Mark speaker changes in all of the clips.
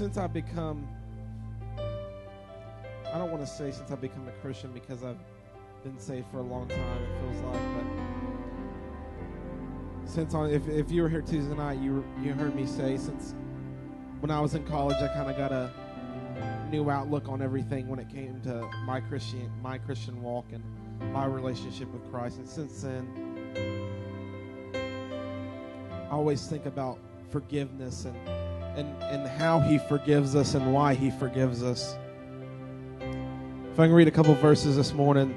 Speaker 1: since I've become, I don't want to say since I've become a Christian because I've been saved for a long time, it feels like, but since if you were here Tuesday night, you heard me say since when I was in college, I kind of got a new outlook on everything when it came to my Christian walk and my relationship with Christ. And since then, I always think about forgiveness and how He forgives us and why He forgives us. If I can read a couple verses this morning.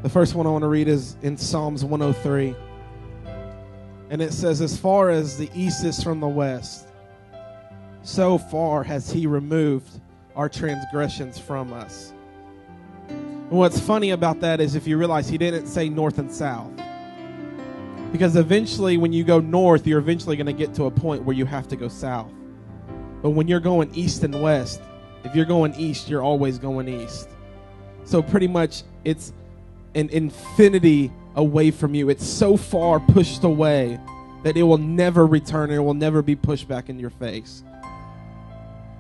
Speaker 1: The first one I want to read is in Psalms 103. And it says, as far as the east is from the west, so far has He removed our transgressions from us. And what's funny about that is if you realize He didn't say north and south. Because eventually when you go north, you're eventually going to get to a point where you have to go south. But when you're going east and west, if you're going east, you're always going east. So pretty much it's an infinity away from you. It's so far pushed away that it will never return. It will never be pushed back in your face.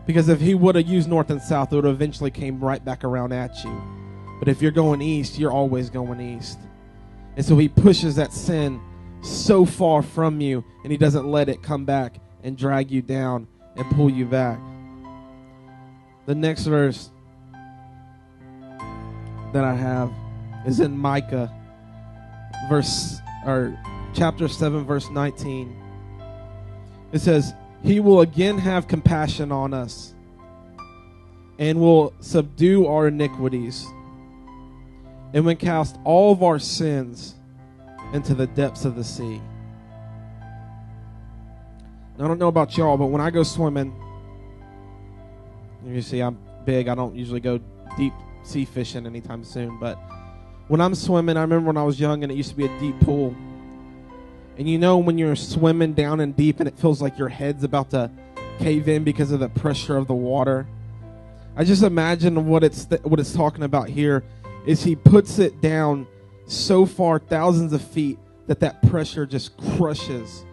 Speaker 1: Because if He would have used north and south, it would have eventually came right back around at you. But if you're going east, you're always going east. And so He pushes that sin so far from you, and He doesn't let it come back and drag you down and pull you back. The next verse that I have is in Micah, chapter 7, verse 19. It says, He will again have compassion on us and will subdue our iniquities and will cast all of our sins into the depths of the sea. Now, I don't know about y'all, but when I go swimming, you see I'm big. I don't usually go deep sea fishing anytime soon, but when I'm swimming, I remember when I was young and it used to be a deep pool. And you know when you're swimming down and deep and it feels like your head's about to cave in because of the pressure of the water. I just imagine what it's talking about here is He puts it down so far, thousands of feet, that pressure just crushes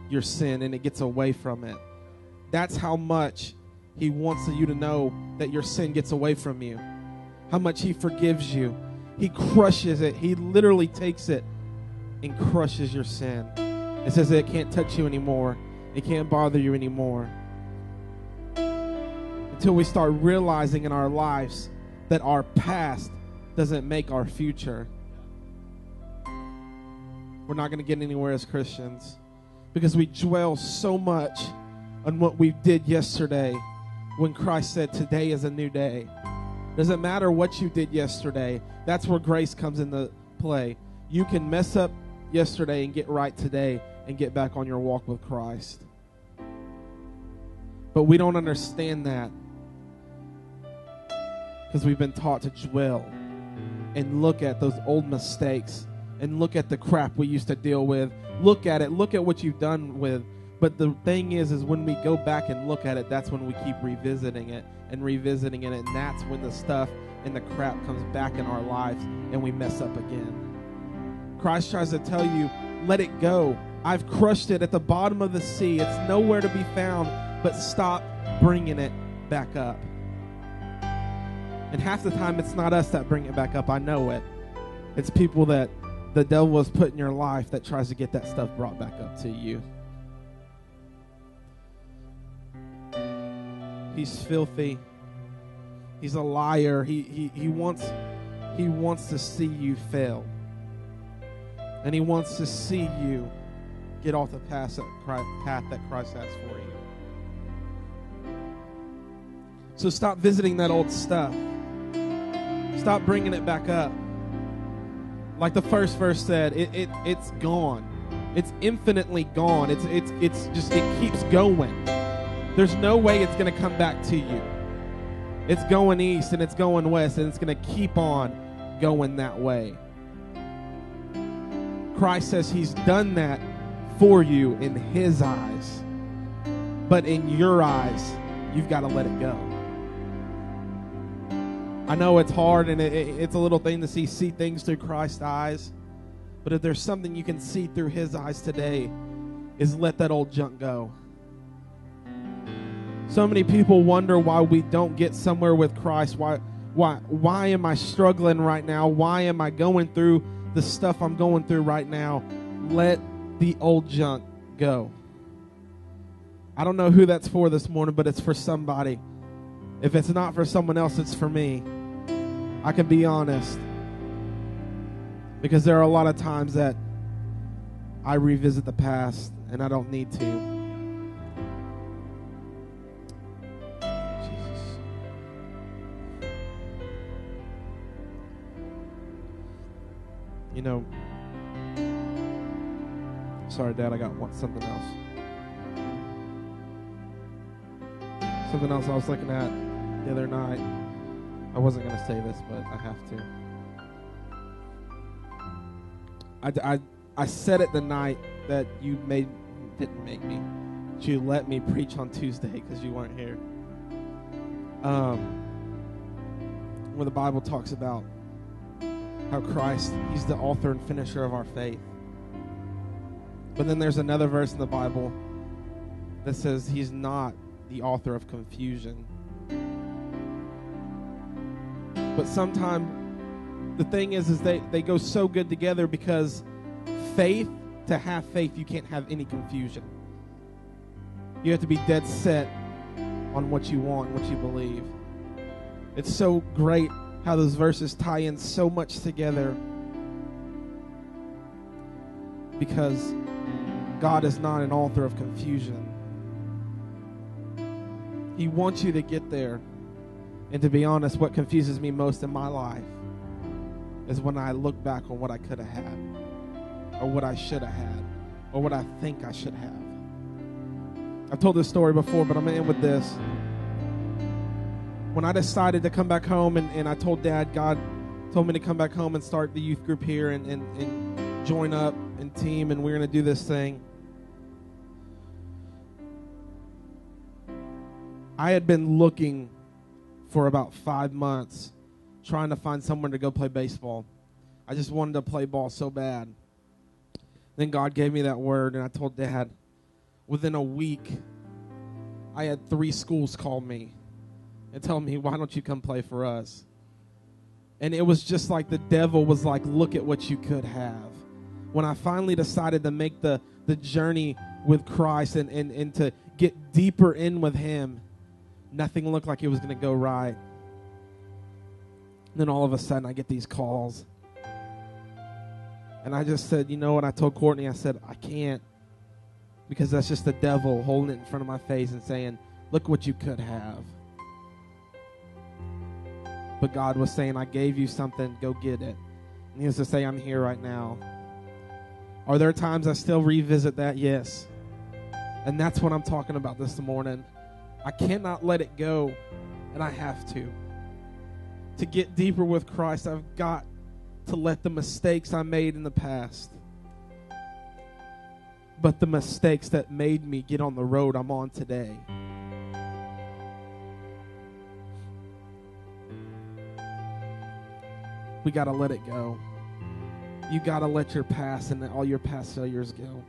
Speaker 1: your sin and it gets away from it. That's how much He wants you to know that your sin gets away from you. How much He forgives you. He crushes it. He literally takes it and crushes your sin. It says that it can't touch you anymore. It can't bother you anymore. Until we start realizing in our lives that our past doesn't make our future. We're not going to get anywhere as Christians because we dwell so much on what we did yesterday when Christ said today is a new day. Doesn't matter what you did yesterday. That's where grace comes into play. You can mess up yesterday and get right today and get back on your walk with Christ. But we don't understand that because we've been taught to dwell and look at those old mistakes and look at the crap we used to deal with. Look at it. Look at what you've done with. But the thing is when we go back and look at it, that's when we keep revisiting it. And that's when the stuff and the crap comes back in our lives and we mess up again. Christ tries to tell you, let it go. I've crushed it at the bottom of the sea. It's nowhere to be found, but stop bringing it back up. And half the time, it's not us that bring it back up. I know it. It's people that the devil has put in your life that tries to get that stuff brought back up to you. He's filthy. He's a liar. He wants to see you fail. And He wants to see you get off the path that Christ has for you. So stop visiting that old stuff. Stop bringing it back up. Like the first verse said, it's gone. It's infinitely gone. It's just, it keeps going. There's no way it's going to come back to you. It's going east and it's going west and it's going to keep on going that way. Christ says He's done that for you in His eyes. But in your eyes, you've got to let it go. I know it's hard and it's a little thing to see things through Christ's eyes. But if there's something you can see through His eyes today, is let that old junk go. So many people wonder why we don't get somewhere with Christ. Why am I struggling right now? Why am I going through the stuff I'm going through right now? Let the old junk go. I don't know who that's for this morning, but it's for somebody. If it's not for someone else, it's for me. I can be honest. Because there are a lot of times that I revisit the past, and I don't need to. Jesus. You know, sorry, Dad, I got something else. Something else I was looking at the other night. I wasn't going to say this, but I have to. I said it the night that you didn't make me. You let me preach on Tuesday because you weren't here. Where the Bible talks about how Christ, He's the author and finisher of our faith. But then there's another verse in the Bible that says He's not the author of confusion. But sometimes the thing is they go so good together, because to have faith, you can't have any confusion. You have to be dead set on what you want, what you believe. It's so great how those verses tie in so much together, because God is not an author of confusion. He wants you to get there. And to be honest, what confuses me most in my life is when I look back on what I could have had, or what I should have had, or what I think I should have. I've told this story before, but I'm going to end with this. When I decided to come back home, and I told Dad, God told me to come back home and start the youth group here and join up and team, and we're going to do this thing. I had been looking for about 5 months trying to find someone to go play baseball. I just wanted to play ball so bad. Then God gave me that word, and I told Dad, within a week, I had 3 schools call me and tell me, why don't you come play for us? And it was just like the devil was like, look at what you could have. When I finally decided to make the journey with Christ and to get deeper in with Him, nothing looked like it was going to go right. And then all of a sudden, I get these calls. And I just said, you know what? I told Courtney, I said, I can't. Because that's just the devil holding it in front of my face and saying, look what you could have. But God was saying, I gave you something, go get it. And He was to say, I'm here right now. Are there times I still revisit that? Yes. And that's what I'm talking about this morning. I cannot let it go, and I have to. To get deeper with Christ, I've got to let the mistakes I made in the past, but the mistakes that made me get on the road I'm on today, we got to let it go. You got to let your past and all your past failures go.